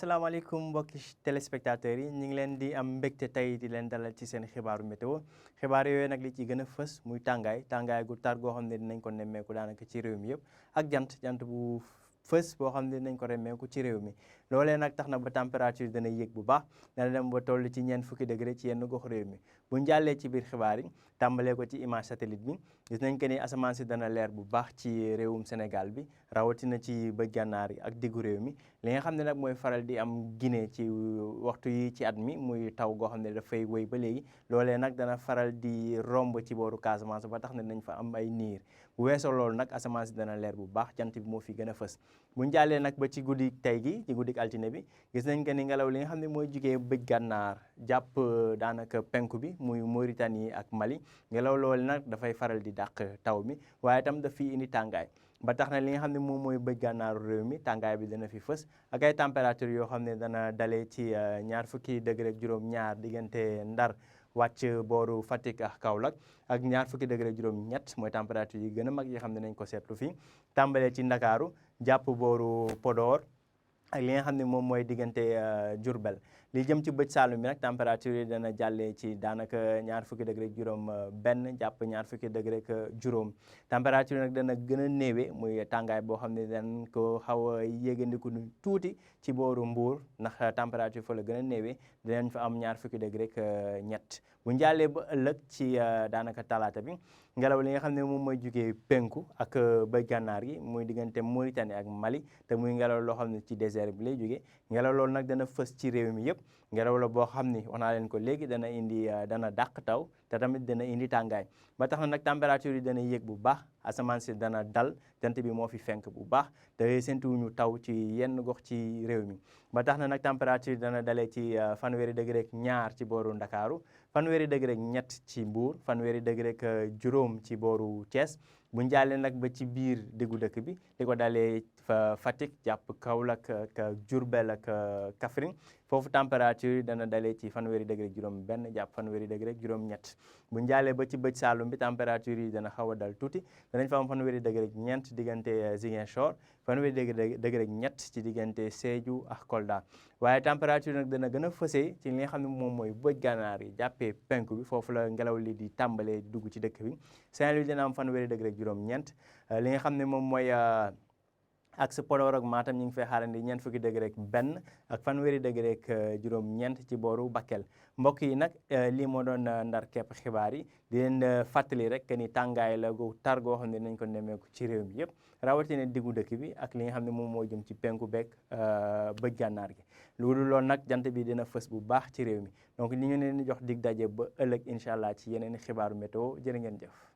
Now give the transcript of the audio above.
asalaamaaleykum mbokki téléspectateurs yi ñu ngi leen di am mbégte tey di leen dalal ci seen xibaaru météo xibaar yooyu nag li ci gën a fës muy tàngaay gu tar goo xam ne dinañ ko nemmeeku daanaka ci réew mi yëpp ak jant bu fës boo xam ne dinañ ko nemmeeku ci réew mi loolee nag tax na ba température dana yéeg bu baax dana dem ba toll ci ñeent fukki degré ci yenn gox réew mi bu ñu jàllee ci biir xibaar yi tàmbalee ko ci image satellite bi gis nañ que ni asamaan si dana leer bu baax ci réewum Sénégal bi rawatina ci bëj gànnaar yi ak diggu réew mi li nga xam ne nag mooy faral di am Guinée ci waxtu yi ci at mi muy taw goo xam ne dafay wéy ba léegi loolee nag dana faral di romb ci booru Casamance ba tax na nañ fa am ay niir bu weesoo loolu nag asamaan si dana leer bu baax jant bi moo fi gën a fës bu ñu jàllee nag ba ci guddi tey gi ci guddi altine bi gis nañ que ni ngelaw li nga xam ne mooy jugee bëj gànnaar jàpp daanaka penku bi muy Mauritanie ak Mali ngelaw loolu nag dafay faral di dàq taw mi waaye itam daf fiy indi tàngaay ba tax na li nga xam ne moom mooy bëj gànnaaru réew mi tàngaay bi dana fi fës ak ay température yoo xam ne dana dalee ci ñaar fukki degré ak juróom-ñaar diggante Ndar wàcc booru Fatick ak Kaolack ak ñaar fukki degré ak juróom-ñett mooy température yi gën a mag yi xam ne nañ ko seetlu fii tàmbalee ci Ndakaaru jàpp booru Podor ak li nga xam ne moom mooy diggante Diourbel li jëm ci bëj Saalum bi nag température yi dana jàllee ci daanaka ñaar fukki degré ak juróom benn jàpp ñaar fukki degré ak juróom température nag dana gën a néewe muy tàngaay boo xam ne dañ ko xaw a yéegandiku tuuti ci booru Mbuur ndax température fa la gën a néewe dinañ fa am ñaar fukki degré ak ñett bu njàllee ba ëllëg ci daanaka talaata bi ngelaw li nga xam ne moom mooy jugee penku ak bëj gànnaar gi muy diggante Mauritanie ak Mali te muy ngelaw loo xam ne ci désert bi lay jógee ngelaw loolu nag dana fës ci réew mi yëpp ngelaw la boo xam ni wax naa leen ko léegi dana indi dana dàq taw te tamit dana indi tàngaay ba tax na nag température yi dana yéeg bu baax asamaan si dana dal jant bi moo fi fenk bu baax te séntuwuñu taw ci yenn gox ci réew mi ba tax na nag température dana dalee ci fanweeri degré ak ñaar ci booru Ndakaaru fanweeri degré ak ñett ci Mbuur fanweeri degré ak juróom ci booru Thiès bu ñu jàllee nag ba ci biir diggu dëkk bi di ko dalee Fatick jàpp Kaolack ak Diourbel ak Kaffrine foofu température yi dana dalee ci fanweeri degré juróom benn jàpp fanweeri degré juróom ñett bu ñu jàllee ba ci bëj Saalum bi température yi dana xaw a dal tuuti danañ fa am fanweeri degré ñeent diggante Ziguinchor fanweeri degré ñett ci diggante Sédhiou ak Kolda waaye température nag dana gën a fësee ci li nga xam ne moom mooy bëj gànnaar yi jàppee penku bi foofu la ngelaw li di tàmbalee dugg ci dëkk bi Saint-Louis dina am fanweeri degré juróom ñeent li nga xam ne moom mooy ak sa Podor ak Matam ñu ngi fay xaarandi ñeent fukki degré ak benn ak fanweeri degré ak juróom-ñeent ci booru Bakel mbokk yi nag lii moo doon ndar kepp xibaar yi di leen fàttali rek que ni tàngaay la gu tar goo xam ne nañ ko nemmeeku ci réew mi yëpp rawatina diggu dëkk bi ak li nga xam ne moom moo jëm ci penku beeg bëj gànnaar gi loolu nag jant bi dina fës bu baax ci réew mi donc ni ñu leen di jox dig daje ba ëllëg incha allah ci yeneen xibaaru météo jërë ngeen jëf.